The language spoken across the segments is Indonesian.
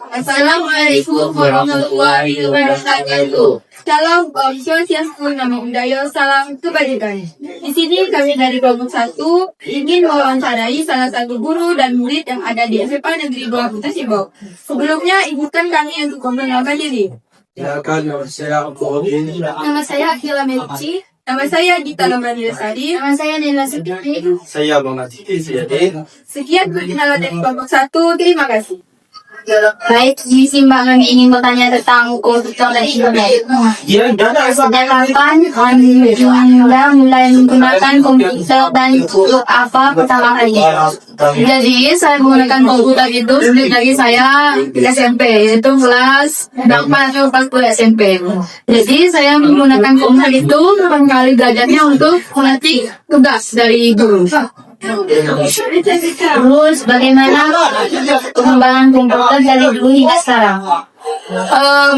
Assalamualaikum warahmatullahi wabarakatuh. Salam Om Swastiastu, Namo Buddhaya, salam kebajikan. Di sini kami dari kelompok 1 ingin mewawancarai salah satu guru dan murid yang ada di SMA Negeri Bawah Kota Simbau. Sebelumnya, izinkan kami untuk memperkenalkan diri. Nama saya Akila Melici. Nama saya Dita Lamrani Lestari. Nama saya Nela Sukiti. Saya Bang Ati. Sekian perkenalan dari kelompok 1. Terima kasih. Baik, di sini Mbak kami ingin bertanya tentang komputer dan internet. Sejak kapan Anda mulai menggunakan komputer dan untuk apa pertama kali? Jadi saya menggunakan komputer itu sejak dari saya SMP, yaitu kelas 8 atau kelas 10 SMP. Jadi saya menggunakan komputer itu pertama kali belajarnya untuk melatih tugas dari guru. Terus bagaimana pengembangan komputer dari dulu hingga sekarang?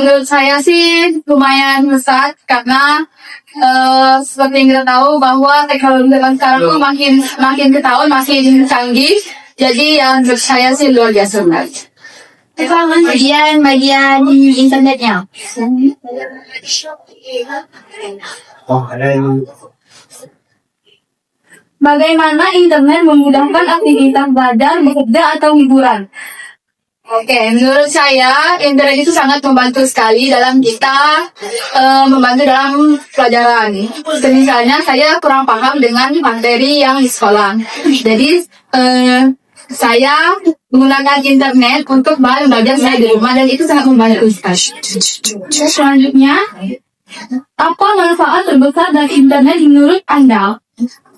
Menurut saya sih lumayan besar karena seperti yang kita tahu bahwa teknologi zaman sekarang tuh makin ke tahun makin canggih. Jadi yang menurut saya sih luar biasa banget. Bagian internetnya. Bagaimana internet memudahkan aktivitas belajar, bekerja, atau hiburan? Oke, menurut saya internet itu sangat membantu sekali dalam kita membantu dalam pelajaran. Misalnya saya kurang paham dengan materi yang di sekolah. Jadi saya menggunakan internet untuk belajar saya di rumah dan itu sangat membantu sekali. Selanjutnya, apa manfaat terbesar dari internet menurut Anda?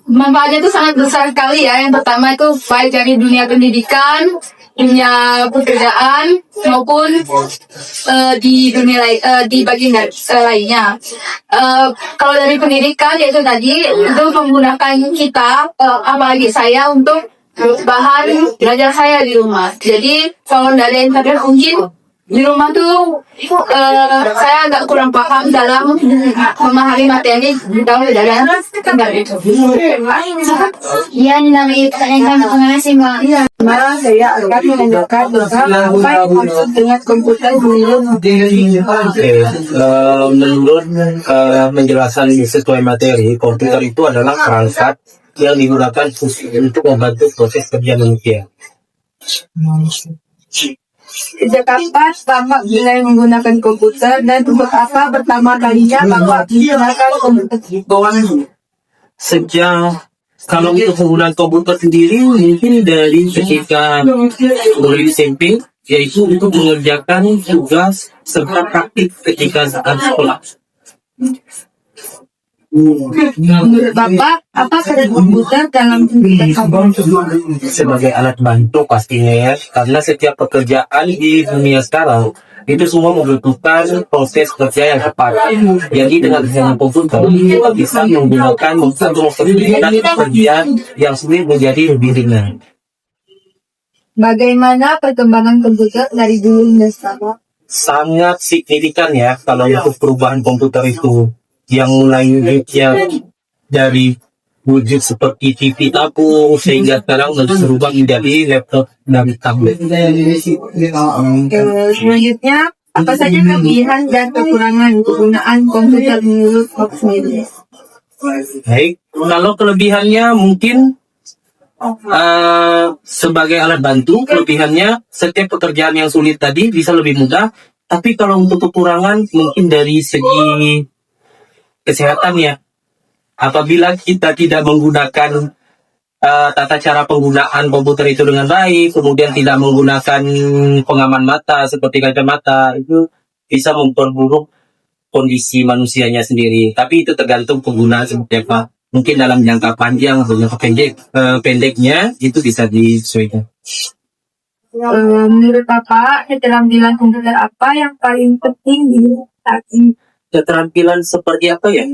Manfaatnya itu sangat besar sekali ya. Yang pertama itu baik dari dunia pendidikan, dunia pekerjaan maupun di dunia di bagian lainnya. Kalau dari pendidikan yaitu tadi itu menggunakan kita apalagi saya untuk bahan belajar saya di rumah. Jadi kalau dari internet mungkin di rumah tuh saya agak kurang paham dalam memahami materi dalam belajar internet itu. Iya, namanya pertanyaan terima kasih Mbak. Saya akan menanyakan tentang apa yang dimaksud dengan komputer Menurut penjelasan sesuai materi, komputer itu adalah perangkat yang digunakan khusus untuk membantu proses kerja manusia. Sejak kapan Bapak mulai menggunakan komputer dan untuk apa pertama kalinya Bapak menggunakan komputer? Sejak kalau untuk penggunaan komputer sendiri mungkin dari ketika mulai SMP, yaitu untuk mengerjakan tugas serta praktik ketika saat sekolah. Menurut Bapak, apa peran komputer dalam kehidupan kamu? Sebagai alat bantu pastinya ya, karena setiap pekerjaan di dunia sekarang itu semua membutuhkan proses kerja yang cepat. Jadi dengan adanya komputer kita bisa menggunakan untuk mempermudah pekerjaan yang sulit menjadi lebih ringan. Bagaimana perkembangan komputer dari dulu hingga sekarang? Sangat signifikan ya kalau untuk perubahan komputer itu, yang mulai wujudnya dari wujud seperti TV tabung sehingga sekarang berubah menjadi laptop dan tablet. Selanjutnya, apa saja kelebihan dan kekurangan penggunaan komputer menurut Bapak sendiri? Baik, kalau kelebihannya mungkin sebagai alat bantu, kelebihannya setiap pekerjaan yang sulit tadi bisa lebih mudah. Tapi kalau untuk kekurangan mungkin dari segi kesehatan ya, apabila kita tidak menggunakan tata cara penggunaan komputer itu dengan baik, kemudian tidak menggunakan pengaman mata seperti kacamata, itu bisa memperburuk kondisi manusianya sendiri. Tapi itu tergantung penggunaan seperti apa. Mungkin dalam jangka panjang atau jangka pendeknya itu bisa disesuaikan. Menurut Bapak, keterampilan komputer apa yang paling penting di saat ini? Keterampilan seperti apa ya?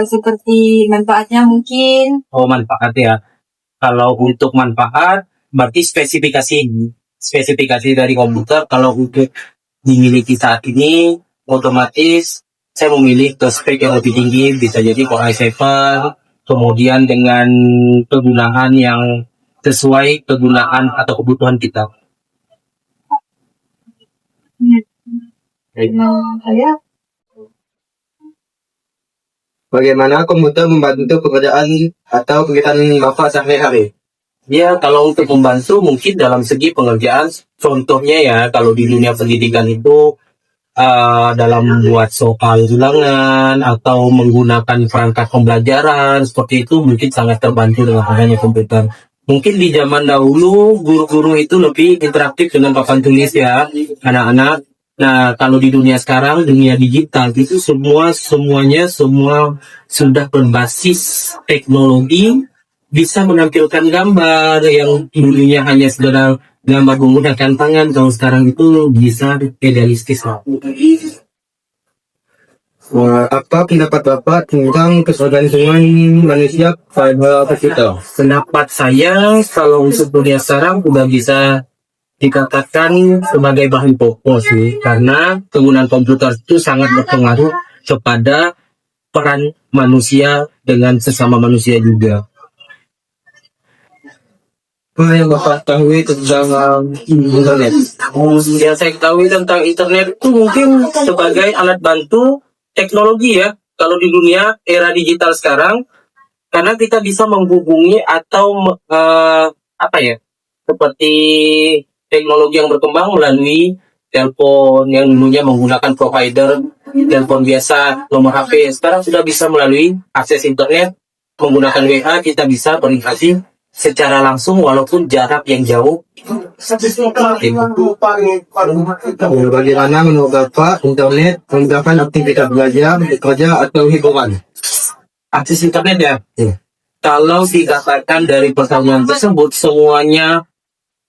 Seperti manfaatnya mungkin. Oh, manfaat ya. Kalau untuk manfaat, berarti spesifikasi dari komputer. Kalau untuk dimiliki saat ini, otomatis saya memilih ke spek yang lebih tinggi, bisa jadi Core i7, kemudian dengan kegunaan yang sesuai kegunaan atau kebutuhan kita. Bagaimana komputer membantu pekerjaan atau kegiatan Bapak sehari-hari? Ya, kalau untuk membantu mungkin dalam segi pengerjaan, contohnya ya, kalau di dunia pendidikan itu dalam membuat soal ulangan atau menggunakan perangkat pembelajaran seperti itu mungkin sangat terbantu dengan adanya komputer. Mungkin di zaman dahulu guru-guru itu lebih interaktif dengan papan tulis ya, anak-anak. Nah, kalau di dunia sekarang, dunia digital itu semuanya sudah berbasis teknologi, bisa menampilkan gambar yang dulunya hanya sekedar gambar menggunakan tangan, kalau sekarang itu bisa realistis. Apa pendapat Bapak tentang kesorganisan manusia pada komputer? Pendapat saya, kalau untuk dunia sekarang udah bisa dikatakan sebagai bahan pokok sih, karena penggunaan komputer itu sangat berpengaruh kepada peran manusia dengan sesama manusia juga. Apa yang Bapak ketahui tentang internet? Yang saya ketahui tentang internet itu mungkin sebagai alat bantu teknologi ya, kalau di dunia era digital sekarang, karena kita bisa menghubungi atau seperti teknologi yang berkembang melalui telepon yang dulunya menggunakan provider telepon biasa, nomor HP, sekarang sudah bisa melalui akses internet, menggunakan WA, kita bisa berinteraksi secara langsung walaupun jarak yang jauh. Bagaimana menurut Bapak internet memudahkan aktivitas belajar, bekerja, atau hiburan? Akses internet ya. Kalau dikatakan dari pertanyaan tersebut, semuanya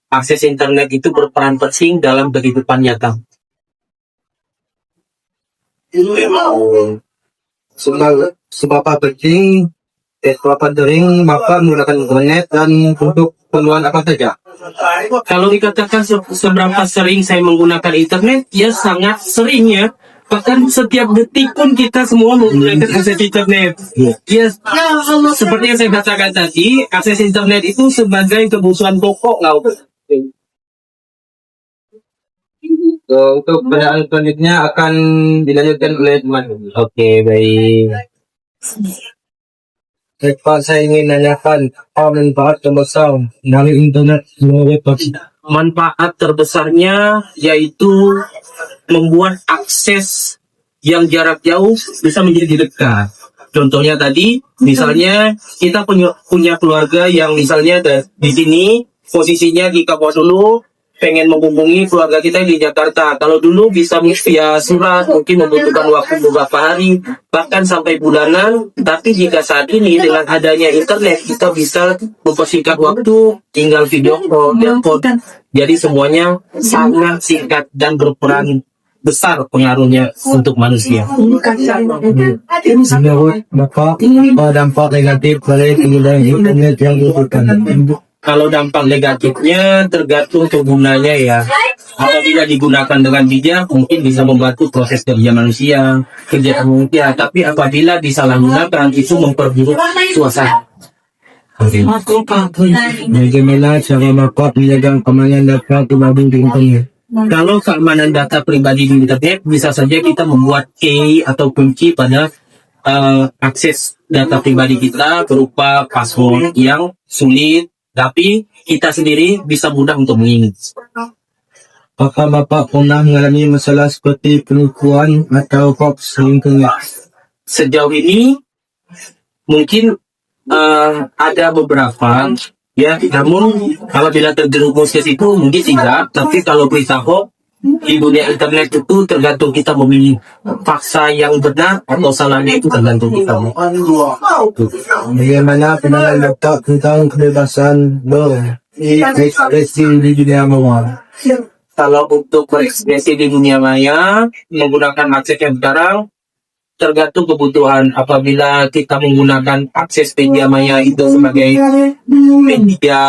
akses internet itu berperan penting dalam kehidupan nyata. Seberapa penting, seberapa sering Bapak menggunakan internet dan untuk keperluan apa saja? Kalau dikatakan seberapa sering saya menggunakan internet, ya sangat sering ya. Bahkan setiap detik pun kita semua menggunakan akses internet. Ya, seperti yang saya katakan tadi, akses internet itu sebagai kebutuhan pokok. Untuk pertanyaan selanjutnya akan dilanjutkan oleh teman. Oke, baik. Pak, saya ingin nanyakan apa manfaat terbesar dari internet melalui Manfaat terbesarnya yaitu membuat akses yang jarak jauh bisa menjadi dekat. Contohnya tadi, misalnya kita punya keluarga yang misalnya di sini, posisinya di Kapuasulu, pengen menghubungi keluarga kita di Jakarta. Kalau dulu bisa via surat, mungkin membutuhkan waktu beberapa hari, bahkan sampai bulanan. Tapi jika saat ini dengan adanya internet, kita bisa mempersingkat waktu, tinggal video call, telepon. Jadi semuanya sangat singkat dan berperan besar pengaruhnya untuk manusia. Menurut Bapak, apa dampak negatif dari penggunaan internet yang diberikan? Kalau dampak negatifnya tergantung penggunanya ya. Apabila digunakan dengan bijak, mungkin bisa membantu proses kerja manusia, kerja manusia. Tapi apabila disalahgunakan, itu memperburuk suasana. Bagaimana cara Bapak menjaga keamanan data pribadi di internet? Kalau keamanan data pribadi di internet, bisa saja kita membuat key atau kunci pada akses data pribadi kita berupa password yang sulit, tapi kita sendiri bisa mudah untuk mengingat. Apakah Bapak pernah mengalami masalah seperti penipuan atau hoax di internet? Sejauh ini mungkin ada beberapa ya, namun apabila terjerumus ke situ mungkin tidak. Tapi kalau berita hoax di dunia internet itu tergantung kita memilih fakta yang benar atau salahnya, itu tergantung kita. Bagaimana pandangan Bapak tentang kebebasan berekspresi di dunia maya? Kalau untuk berekspresi di dunia maya menggunakan akses yang sekarang, tergantung kebutuhan. Apabila kita menggunakan akses media maya itu sebagai media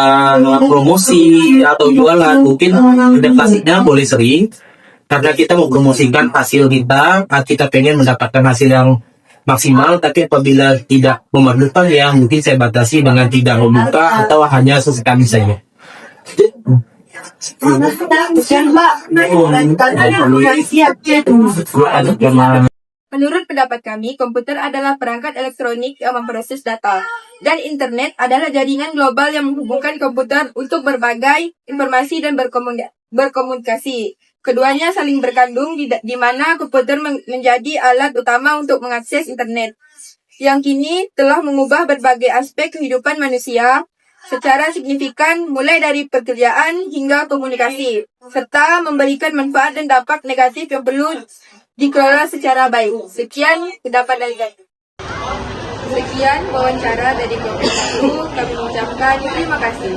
promosi atau jualan, mungkin adaptasinya boleh sering, karena kita mempromosikan hasil kita pengen mendapatkan hasil yang maksimal. Tapi apabila tidak memerlukan, ya mungkin saya batasi dengan tidak membuka atau hanya sesekali saja. Menurut pendapat kami, komputer adalah perangkat elektronik yang memproses data. Dan internet adalah jaringan global yang menghubungkan komputer untuk berbagai informasi dan berkomunikasi. Keduanya saling berkandung di mana komputer menjadi alat utama untuk mengakses internet. Yang kini telah mengubah berbagai aspek kehidupan manusia secara signifikan mulai dari pekerjaan hingga komunikasi, serta memberikan manfaat dan dampak negatif yang perlu dikelola secara baik. Sekian pendapat dari kami. Sekian wawancara dari kelompok 1. Kami mengucapkan terima kasih.